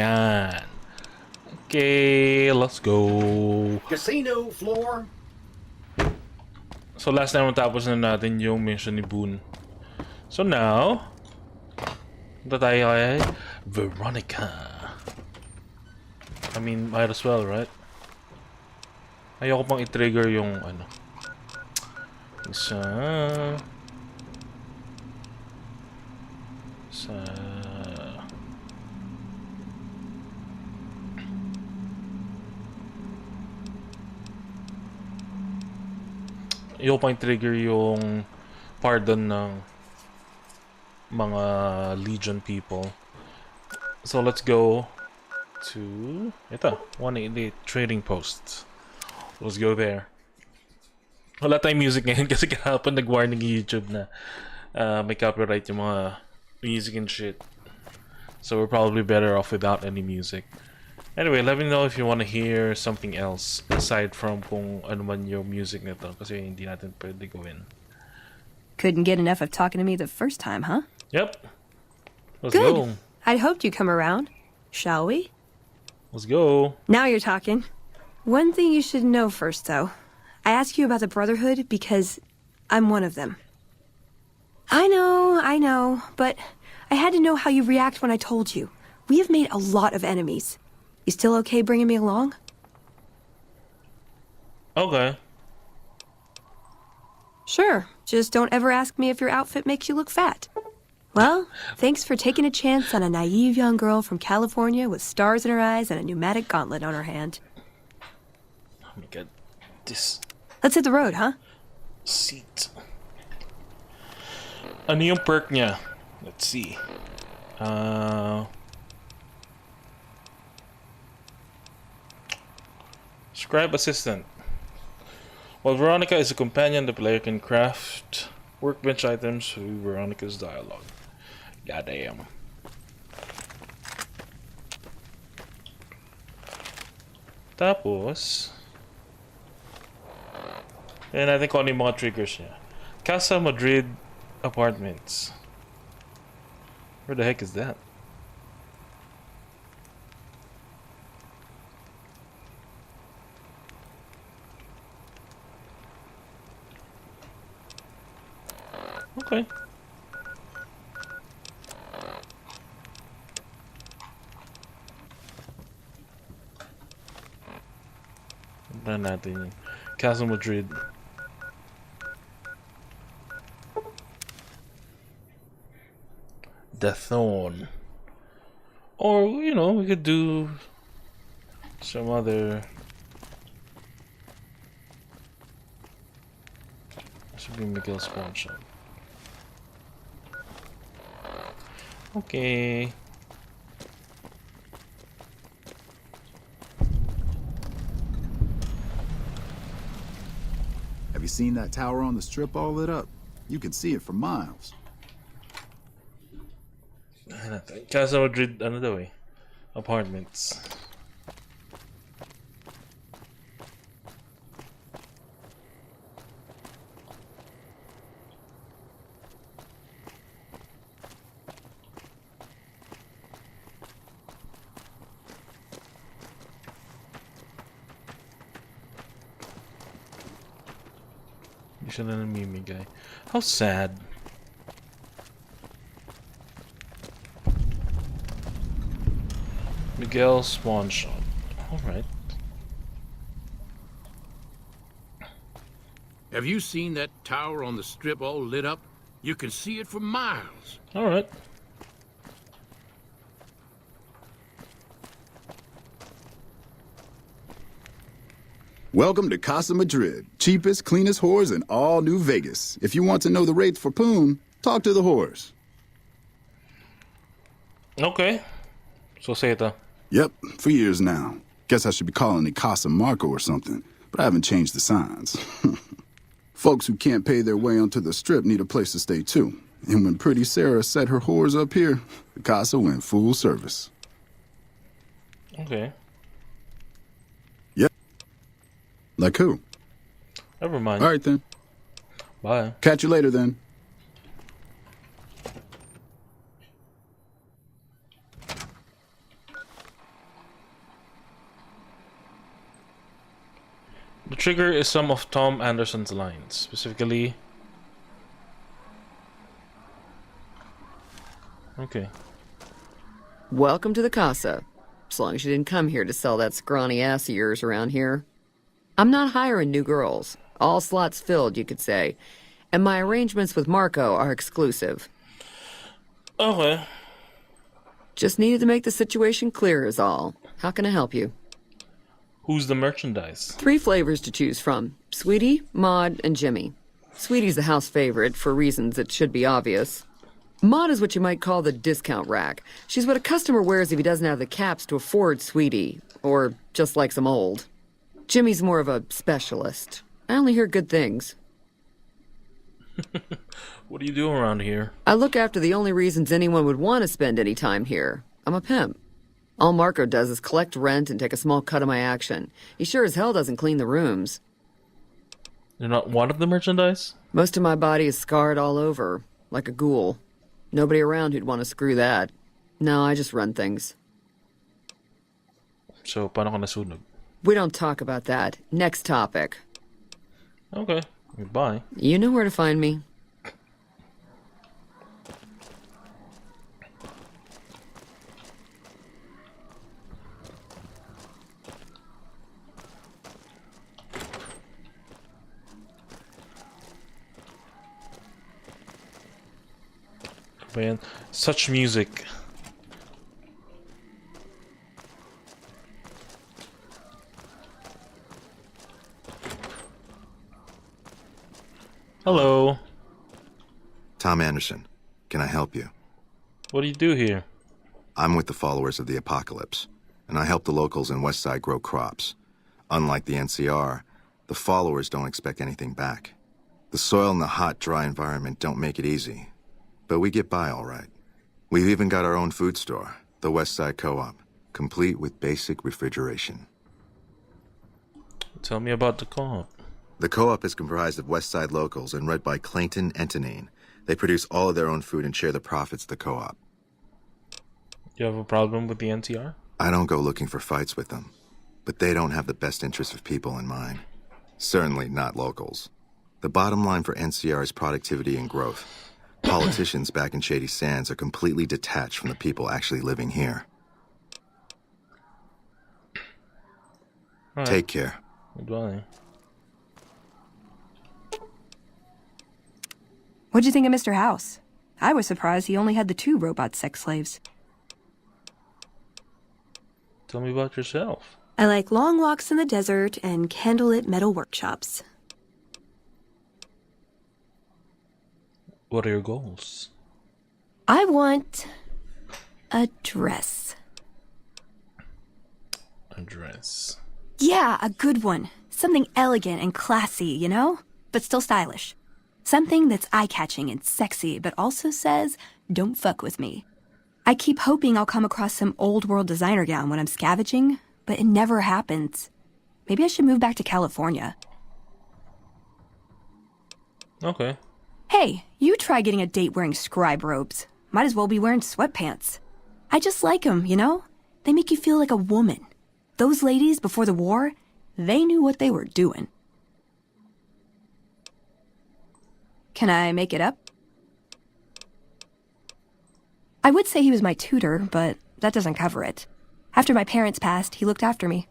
Yan. Okay, let's go. Casino floor. So last time matapos na natin yung mission ni Boone. So now, punta tayo kay Veronica. I mean, might as well, right? Ayoko pang i-trigger yung ano. Isa. Ayoko pang i-trigger yung pardon ng mga Legion people. So let's go to ito, 188 trading post. Let's go there. Wala tayong music ngayon kasi kahapon nag-warning YouTube na may copyright yung mga music and shit. So we're probably better off without any music. Anyway, let me know if you want to hear something else aside from kung ano man yung music nito kasi hindi natin pwede gawin. Couldn't get enough of talking to me the first time, huh? Yep. Let's Good. go. I'd hoped you'd come around. Shall we? Let's go. Now you're talking. One thing you should know first, though. I asked you about the Brotherhood because I'm one of them. I know, but I had to know how you react when I told you. We have made a lot of enemies. You still okay bringing me along? Okay. Sure. Just don't ever ask me if your outfit makes you look fat. Well, thanks for taking a chance on a naive young girl from California with stars in her eyes and a pneumatic gauntlet on her hand. Oh my god. This Let's hit the road, huh? seat. Ano yung perk niya? Let's see. Scribe Assistant. While Veronica is a companion, the player can craft workbench items through Veronica's dialogue. Goddamn. Tapos, and I think only mga triggers niya. Casa Madrid Apartments. Where the heck is that? Okay. Puntahan natin yun. Casa Madrid. The Thorn. Or, you know, we could do some other... Should be Miguel's pawn shop. Okay. Have you seen that tower on the strip all lit up? You can see it for miles. Casa Madrid, ano daw eh? Apartments. Hindi siya na namimigay. How sad. Miguel's Swan Shop. Alright. Have you seen that tower on the strip all lit up? You can see it for miles. Alright. Welcome to Casa Madrid, cheapest, cleanest whores in all New Vegas. If you want to know the rates for poon, talk to the whores. Okay. So say ito. Yep, for years now. Guess I should be calling it Casa Marco or something, but I haven't changed the signs. Folks who can't pay their way onto the strip need a place to stay too. And when Pretty Sarah set her whores up here, the Casa went full service. Okay. Yep. Like who? Never mind. All right then. Bye. Catch you later then. trigger is some of Tom Anderson's lines, specifically. Okay. Welcome to the casa. As long as you didn't come here to sell that scrawny ass of yours around here. I'm not hiring new girls. All slots filled, you could say. And my arrangements with Marco are exclusive. Okay. Just needed to make the situation clear is all. How can I help you? Who's the merchandise? 3 flavors to choose from. Sweetie, Maud, and Jimmy. Sweetie's the house favorite, for reasons that should be obvious. Maud is what you might call the discount rack. She's what a customer wears if he doesn't have the caps to afford Sweetie, or just likes them old. Jimmy's more of a specialist. I only hear good things. What do you do around here? I look after the only reasons anyone would want to spend any time here. I'm a pimp. All Marco does is collect rent and take a small cut of my action. He sure as hell doesn't clean the rooms. You're not one of the merchandise? Most of my body is scarred all over, like a ghoul. Nobody around who'd want to screw that. No, I just run things. So, paano ka nasunog? We don't talk about that. Next topic. Okay. Goodbye. You know where to find me. Man, such music. Hello. Tom Anderson. Can I help you? What do you do here? I'm with the followers of the apocalypse, and I help the locals in Westside grow crops. Unlike the NCR, the followers don't expect anything back. The soil and the hot, dry environment don't make it easy, but we get by all right. We've even got our own food store, the Westside Co-op, complete with basic refrigeration. Tell me about the co-op. The co-op is comprised of Westside locals and run by Clayton Antonine. They produce all of their own food and share the profits of the co-op. You have a problem with the NTR? I don't go looking for fights with them, but they don't have the best interests of people in mind. Certainly not locals. The bottom line for NCR is productivity and growth. Politicians back in Shady Sands are completely detached from the people actually living here. Right. Take care. Goodbye. What'd you think of Mr. House? I was surprised he only had the 2 robot sex slaves. Tell me about yourself. I like long walks in the desert and candlelit metal workshops. What are your goals? I want a dress. A dress. Yeah, a good one. Something elegant and classy, you know? But still stylish. Something that's eye-catching and sexy, but also says, don't fuck with me. I keep hoping I'll come across some old-world designer gown when I'm scavenging, but it never happens. Maybe I should move back to California. Okay. Hey, you try getting a date wearing scribe robes. Might as well be wearing sweatpants. I just like them, you know? They make you feel like a woman. Those ladies, before the war, they knew what they were doing. Can I make it up? I would say he was my tutor, but that doesn't cover it. After my parents passed, he looked after me.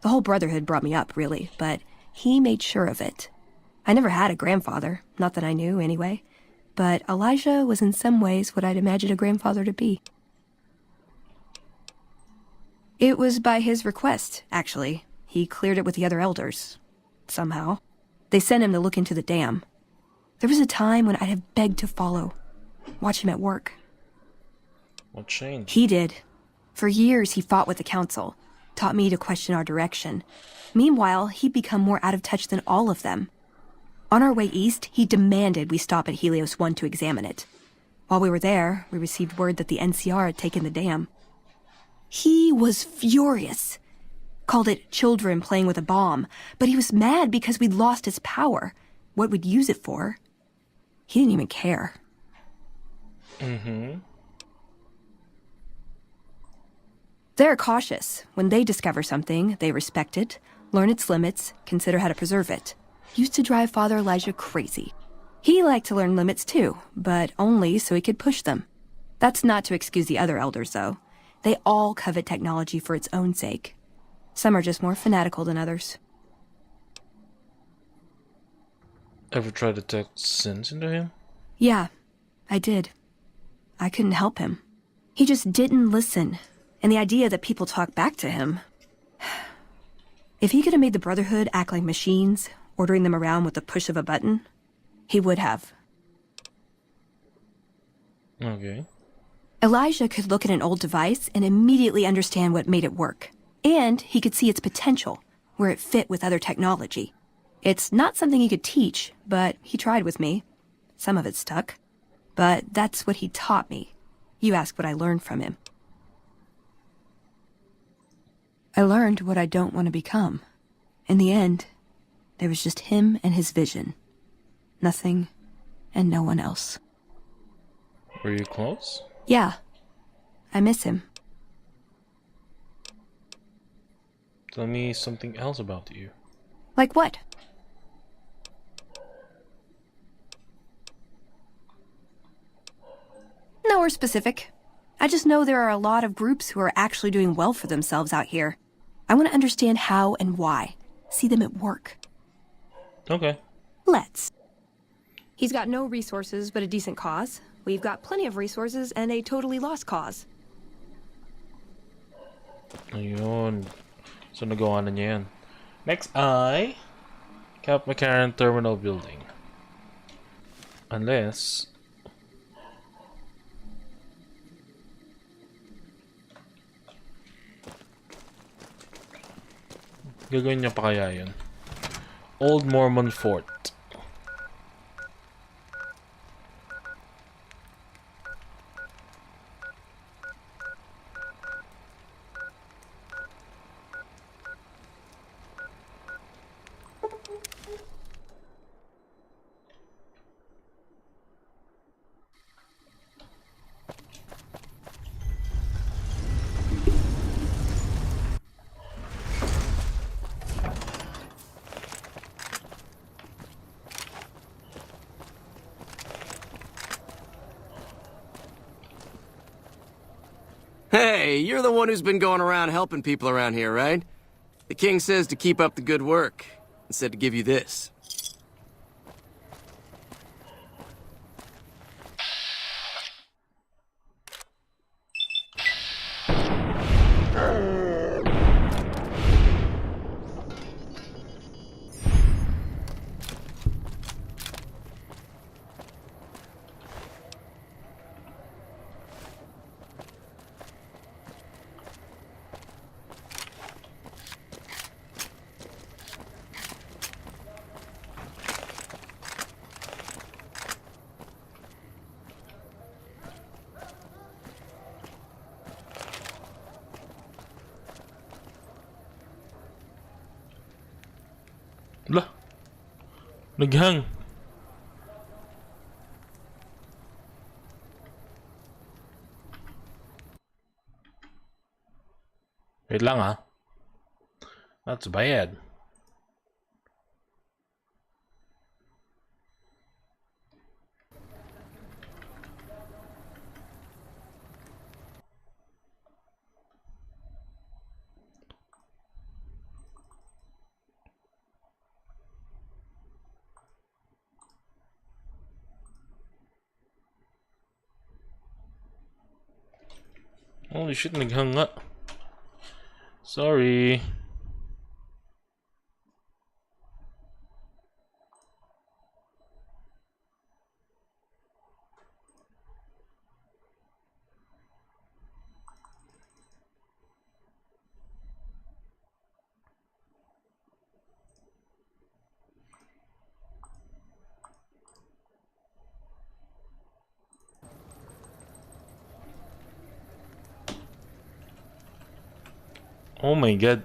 The whole brotherhood brought me up, really, but he made sure of it. I never had a grandfather, not that I knew, anyway. But Elijah was in some ways what I'd imagined a grandfather to be. It was by his request, actually. He cleared it with the other elders. Somehow. They sent him to look into the dam. There was a time when I'd have begged to follow. Watch him at work. What changed? He did. For years, he fought with the council. Taught me to question our direction. Meanwhile, he'd become more out of touch than all of them. On our way east, he demanded we stop at Helios 1 to examine it. While we were there, we received word that the NCR had taken the dam. He was furious. Called it children playing with a bomb, but he was mad because we'd lost its power. What we'd use it for. He didn't even care. Mm-hmm. They're cautious. When they discover something, they respect it, learn its limits, consider how to preserve it. Used to drive Father Elijah crazy. He liked to learn limits too, but only so he could push them. That's not to excuse the other elders, though. They all covet technology for its own sake. Some are just more fanatical than others. Ever tried to take sense into him? Yeah, I did. I couldn't help him. He just didn't listen. And the idea that people talk back to him... If he could have made the Brotherhood act like machines, ordering them around with the push of a button, he would have. Okay. Elijah could look at an old device and immediately understand what made it work. And he could see its potential, where it fit with other technology. It's not something he could teach, but he tried with me. Some of it stuck. But that's what he taught me. You ask what I learned from him. I learned what I don't want to become. In the end, there was just him and his vision. Nothing and no one else. Were you close? Yeah. I miss him. Tell me something else about you. Like what? Nowhere specific. I just know there are a lot of groups who are actually doing well for themselves out here. I want to understand how and why. See them at work. Okay. Let's. He's got no resources but a decent cause. We've got plenty of resources and a totally lost cause. Ayun. So nagawa na niya yan. Next ay Cap McCarran Terminal Building. Unless gagawin niya pa kaya yun. Old Mormon Fort. Hey, you're the one who's been going around helping people around here, right? The king says to keep up the good work, and said to give you this. Lah. Naghang. Wait lang ah. That's bad. Holy shit, naghang nga. Sorry. Oh my god.